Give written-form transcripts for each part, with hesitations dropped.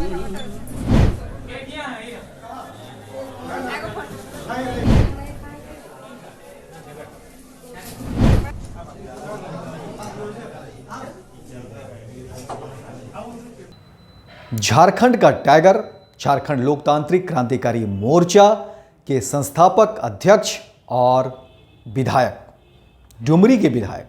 झारखंड का टाइगर, झारखंड लोकतांत्रिक क्रांतिकारी मोर्चा के संस्थापक अध्यक्ष और विधायक, डुमरी के विधायक,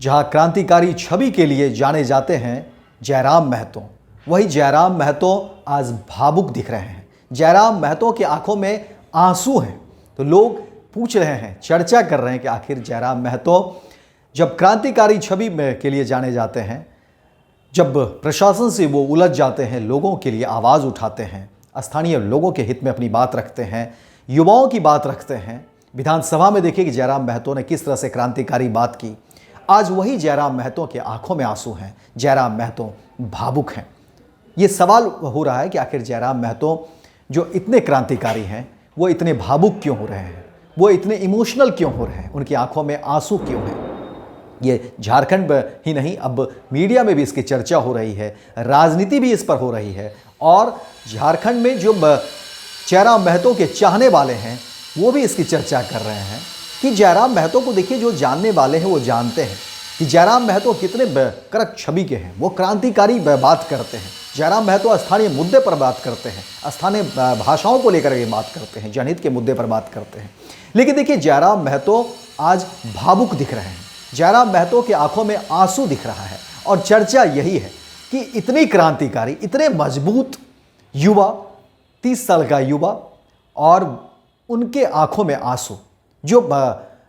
जहां क्रांतिकारी छवि के लिए जाने जाते हैं जयराम महतो, वही जयराम महतो आज भावुक दिख रहे हैं। जयराम महतो की आंखों में आंसू हैं। तो लोग पूछ रहे हैं, चर्चा कर रहे हैं कि आखिर जयराम महतो जब क्रांतिकारी छवि के लिए जाने जाते हैं, जब प्रशासन से वो उलझ जाते हैं, लोगों के लिए आवाज़ उठाते हैं, स्थानीय लोगों के हित में अपनी बात रखते हैं, युवाओं की बात रखते हैं। विधानसभा में देखिए कि जयराम महतो ने किस तरह से क्रांतिकारी बात की। आज वही जयराम महतो के आंखों में आंसू हैं, जयराम महतो भावुक हैं। ये सवाल हो रहा है कि आखिर जयराम महतो जो इतने क्रांतिकारी हैं, वो इतने भावुक क्यों हो रहे हैं, वो इतने इमोशनल क्यों हो रहे हैं, उनकी आंखों में आंसू क्यों हैं। ये झारखंड ही नहीं, अब मीडिया में भी इसकी चर्चा हो रही है, राजनीति भी इस पर हो रही है। और झारखंड में जो जयराम महतो के चाहने वाले हैं वो भी इसकी चर्चा कर रहे हैं कि जयराम महतो को देखिए, जो जानने वाले हैं वो जानते हैं कि जयराम महतो कितने कड़क छवि के हैं। वो क्रांतिकारी बात करते हैं। जयराम महतो स्थानीय मुद्दे पर बात करते हैं, स्थानीय भाषाओं को लेकर के बात करते हैं, जनहित के मुद्दे पर बात करते हैं। लेकिन देखिए जयराम महतो आज भावुक दिख रहे हैं। जयराम महतो की आंखों में आंसू दिख रहा है। और चर्चा यही है कि इतनी क्रांतिकारी, इतने मजबूत युवा, 30 साल का युवा, और उनके आंखों में आंसू, जो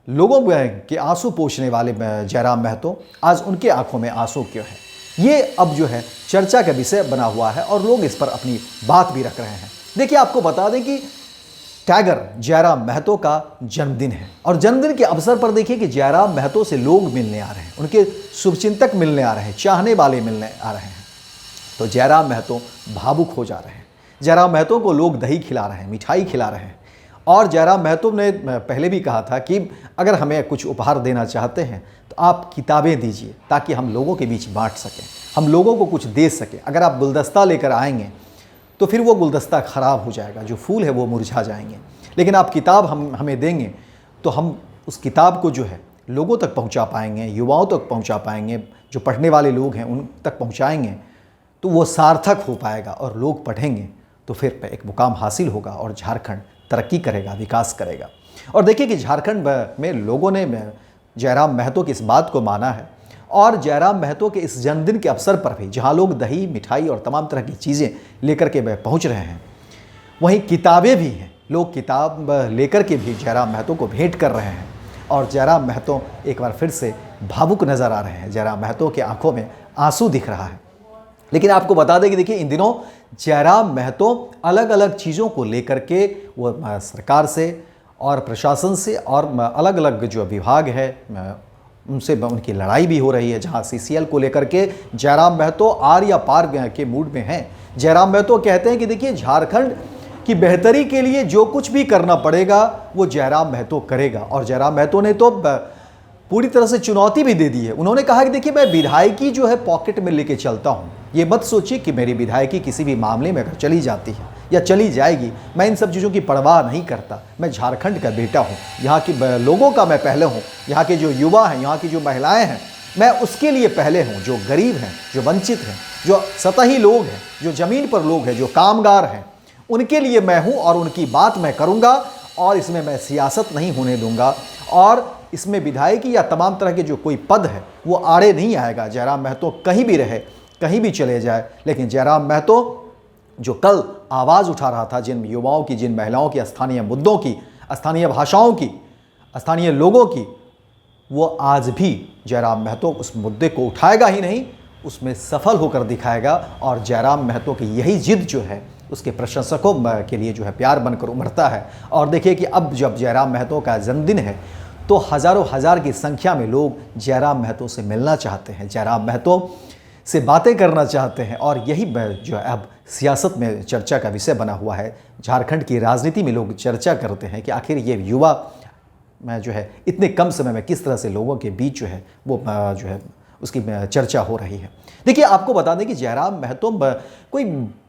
लोगों के आंसू पोंछने वाले जयराम महतो, आज उनके आंखों में आंसू क्यों है, ये अब जो है चर्चा का विषय बना हुआ है और लोग इस पर अपनी बात भी रख रहे हैं। देखिए आपको बता दें कि टाइगर जयराम महतो का जन्मदिन है और जन्मदिन के अवसर पर देखिए कि जयराम महतो से लोग मिलने आ रहे हैं, उनके शुभचिंतक मिलने आ रहे हैं, चाहने वाले मिलने आ रहे हैं। तो जयराम महतो भावुक हो जा रहे हैं। जयराम महतो को लोग दही खिला रहे हैं, मिठाई खिला रहे हैं। और जयराम महतो ने पहले भी कहा था कि अगर हमें कुछ उपहार देना चाहते हैं तो आप किताबें दीजिए ताकि हम लोगों के बीच बांट सकें, हम लोगों को कुछ दे सकें। अगर आप गुलदस्ता लेकर आएंगे तो फिर वो गुलदस्ता ख़राब हो जाएगा, जो फूल है वो मुरझा जाएंगे। लेकिन आप किताब हमें देंगे तो हम उस किताब को जो है लोगों तक पहुंचा पाएंगे, युवाओं तक पहुंचा पाएंगे, जो पढ़ने वाले लोग हैं उन तक पहुंचाएंगे तो वो सार्थक हो पाएगा और लोग पढ़ेंगे तो फिर एक मुकाम हासिल होगा और झारखंड तरक्की करेगा, विकास करेगा। और देखिए कि झारखंड में लोगों ने जयराम महतो की इस बात को माना है। और जयराम महतो के इस जन्मदिन के अवसर पर भी जहां लोग दही, मिठाई और तमाम तरह की चीज़ें लेकर के पहुंच रहे हैं, वहीं किताबें भी हैं। लोग किताब लेकर के भी जयराम महतो को भेंट कर रहे हैं। और जयराम महतो एक बार फिर से भावुक नज़र आ रहे हैं। जयराम महतो की आंखों में आंसू दिख रहा है। लेकिन आपको बता दें कि देखिए इन दिनों जयराम महतो अलग अलग चीज़ों को लेकर के वो सरकार से और प्रशासन से और अलग अलग जो विभाग है उनसे उनकी लड़ाई भी हो रही है। जहां CCL को लेकर के जयराम महतो आर या पार के मूड में हैं। जयराम महतो कहते हैं कि देखिए झारखंड की बेहतरी के लिए जो कुछ भी करना पड़ेगा वो जयराम महतो करेगा। और जयराम महतो ने तो पूरी तरह से चुनौती भी दे दी है। उन्होंने कहा कि देखिए मैं विधायकी जो है पॉकेट में लेके चलता हूँ, ये मत सोचिए कि मेरी विधायकी किसी भी मामले में अगर चली जाती है या चली जाएगी, मैं इन सब चीज़ों की परवाह नहीं करता। मैं झारखंड का बेटा हूँ, यहाँ के लोगों का मैं पहले हूँ, यहाँ के जो युवा हैं, यहाँ की जो महिलाएं हैं, मैं उसके लिए पहले हूँ। जो गरीब हैं, जो वंचित हैं, जो सतही लोग हैं, जो ज़मीन पर लोग हैं, जो कामगार हैं, उनके लिए मैं हूँ और उनकी बात मैं करूँगा। और इसमें मैं सियासत नहीं होने दूँगा और इसमें विधायकी या तमाम तरह के जो कोई पद है वो आड़े नहीं आएगा। जयराम महतो कहीं भी रहे, कहीं भी चले जाए, लेकिन जयराम महतो जो कल आवाज़ उठा रहा था जिन युवाओं की, जिन महिलाओं की, स्थानीय मुद्दों की, स्थानीय भाषाओं की, स्थानीय लोगों की, वो आज भी जयराम महतो उस मुद्दे को उठाएगा ही नहीं, उसमें सफल होकर दिखाएगा। और जयराम महतो की यही जिद जो है उसके प्रशंसकों के लिए जो है प्यार बनकर उमड़ता है। और देखिए कि अब जब जयराम महतो का जन्मदिन है तो हज़ारों हज़ार की संख्या में लोग जयराम महतो से मिलना चाहते हैं, जयराम महतो से बातें करना चाहते हैं। और यही जो है अब सियासत में चर्चा का विषय बना हुआ है। झारखंड की राजनीति में लोग चर्चा करते हैं कि आखिर ये युवा जो है इतने कम समय में किस तरह से लोगों के बीच जो है वो जो है उसकी चर्चा हो रही है। देखिए आपको बता दें कि जयराम महतो कोई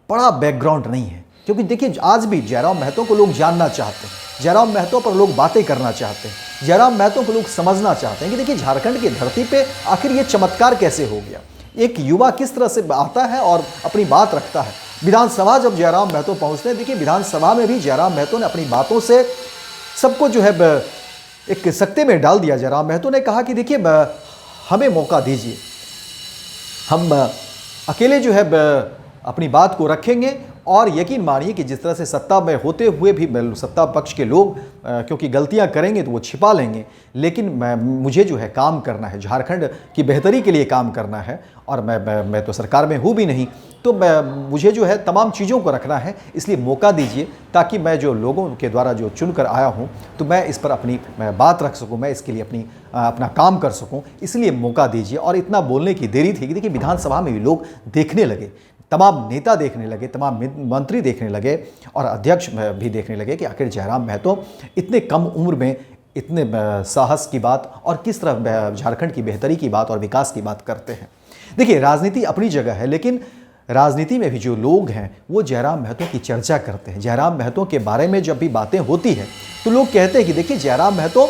बड़ा बैकग्राउंड नहीं है, क्योंकि देखिए आज भी जयराम महतो को लोग जानना चाहते हैं, जयराम महतो पर लोग बातें करना चाहते हैं, जयराम महतो को लोग समझना चाहते हैं कि देखिए झारखंड की धरती पे आखिर ये चमत्कार कैसे हो गया, एक युवा किस तरह से आता है और अपनी बात रखता है। विधानसभा जब जयराम महतो पहुंचते हैं, देखिए विधानसभा में भी जयराम महतो ने अपनी बातों से सबको जो है एक सकते में डाल दिया। जयराम महतो ने कहा कि देखिए हमें मौका दीजिए, हम अकेले जो है अपनी बात को रखेंगे, और यकीन मानिए कि जिस तरह से सत्ता में होते हुए भी सत्ता पक्ष के लोग क्योंकि गलतियां करेंगे तो वो छिपा लेंगे, लेकिन मुझे जो है काम करना है, झारखंड की बेहतरी के लिए काम करना है, और मैं तो सरकार में हूँ भी नहीं, तो मुझे जो है तमाम चीज़ों को रखना है, इसलिए मौका दीजिए ताकि मैं जो लोगों के द्वारा जो चुन कर आया हूँ तो मैं इस पर अपनी बात रख सकूँ, मैं इसके लिए अपना काम कर सकूँ, इसलिए मौका दीजिए। और इतना बोलने की देरी थी कि देखिए विधानसभा में भी लोग देखने लगे, तमाम नेता देखने लगे, तमाम मंत्री देखने लगे और अध्यक्ष भी देखने लगे कि आखिर जयराम महतो इतने कम उम्र में इतने साहस की बात और किस तरह झारखंड की बेहतरी की बात और विकास की बात करते हैं। देखिए राजनीति अपनी जगह है, लेकिन राजनीति में भी जो लोग हैं वो जयराम महतो की चर्चा करते हैं। जयराम महतो के बारे में जब भी बातें होती हैं तो लोग कहते हैं कि देखिए जयराम महतो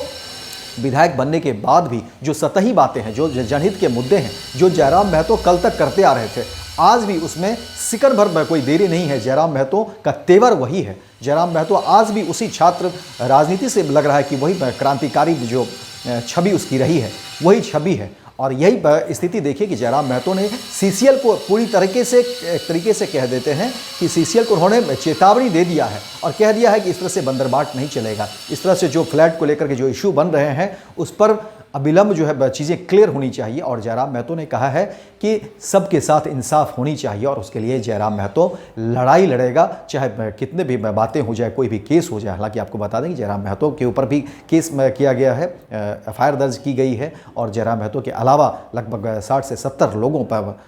विधायक बनने के बाद भी जो सतही बातें हैं, जो जनहित के मुद्दे हैं, जो जयराम महतो कल तक करते आ रहे थे, आज भी उसमें सिकड़ भर कोई देरी नहीं है। जयराम महतो का तेवर वही है। जयराम महतो आज भी उसी छात्र राजनीति से लग रहा है कि वही क्रांतिकारी जो छवि उसकी रही है वही छवि है। और यही स्थिति देखिए कि जयराम महतो ने सीसीएल को पूरी तरीके से कह देते हैं कि सीसीएल को उन्होंने चेतावनी दे दिया है और कह दिया है कि इस तरह से बंदरबाट नहीं चलेगा। इस तरह से जो फ्लैट को लेकर के जो इशू बन रहे हैं उस पर अविलंब जो है चीज़ें क्लियर होनी चाहिए। और जयराम महतो ने कहा है कि सबके साथ इंसाफ होनी चाहिए और उसके लिए जयराम महतो लड़ाई लड़ेगा, चाहे कितने भी बातें हो जाए, कोई भी केस हो जाए। हालांकि आपको बता दें कि जयराम महतो के ऊपर भी केस किया गया है, एफआईआर दर्ज की गई है, और जयराम महतो के अलावा लगभग 60 से 70 लोगों पर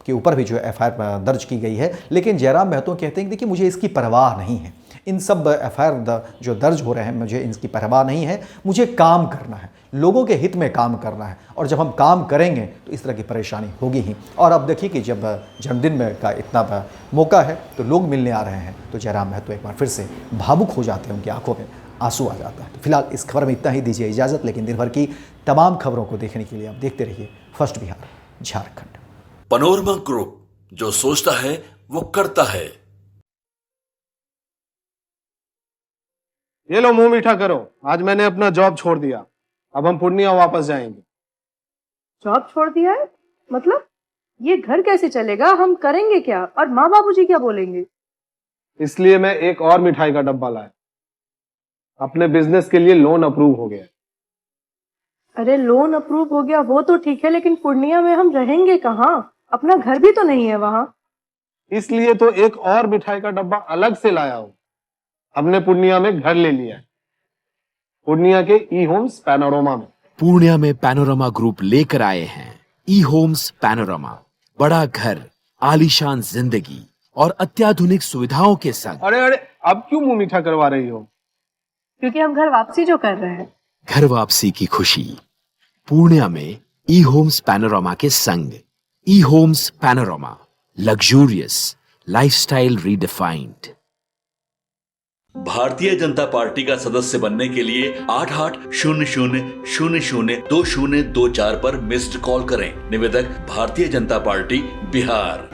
के ऊपर भी जो एफआईआर दर्ज की गई है। लेकिन जयराम महतो कहते हैं कि देखिए मुझे इसकी परवाह नहीं है, इन सब एफआईआर जो दर्ज हो रहे हैं मुझे इनकी परवाह नहीं है, मुझे काम करना है, लोगों के हित में काम करना है, और जब हम काम करेंगे तो इस तरह की परेशानी होगी ही। और अब देखिए कि जब जन्मदिन में का इतना मौका है तो लोग मिलने आ रहे हैं, तो जयराम महतो एक बार फिर से भावुक हो जाते हैं, उनकी आंखों में आंसू आ जाता है। तो फिलहाल इस खबर में इतना ही, दीजिए इजाज़त, लेकिन दिन भर की तमाम खबरों को देखने के लिए आप देखते रहिए first Bihar Jharkhand. Panorama group, जो सोचता है वो करता है। ये लो मुंह मीठा करो, आज मैंने अपना जॉब छोड़ दिया, अब हम पूर्णिया वापस जाएंगे। जॉब छोड़ दिया है? मतलब ये घर कैसे चलेगा, हम करेंगे क्या, और माँ बाबूजी क्या बोलेंगे? इसलिए मैं एक और मिठाई का डब्बा लाया, अपने बिजनेस के लिए लोन अप्रूव हो गया। अरे लोन अप्रूव हो गया वो तो ठीक है, लेकिन पूर्णिया में हम रहेंगे कहाँ? अपना घर भी तो नहीं है वहाँ। इसलिए तो एक और मिठाई का डब्बा अलग से लाया हूँ। हमने पूर्णिया में घर ले लिया है, पूर्णिया के ई होम्स पैनोरमा में। पूर्णिया में पैनोरमा ग्रुप लेकर आए हैं ई होम्स पैनोरमा, बड़ा घर, आलीशान जिंदगी और अत्याधुनिक सुविधाओं के संग। अरे अब क्यों मुंह मीठा करवा रही हो? क्योंकि हम घर वापसी जो कर रहे हैं। घर वापसी की खुशी पूर्णिया में ई होम्स पैनोरमा के संग। ई homes panorama, luxurious lifestyle redefined. Bharatiya Janata party का सदस्य बनने के लिए 8800002024 पर मिस्ड कॉल करें। निवेदक भारतीय जनता पार्टी बिहार।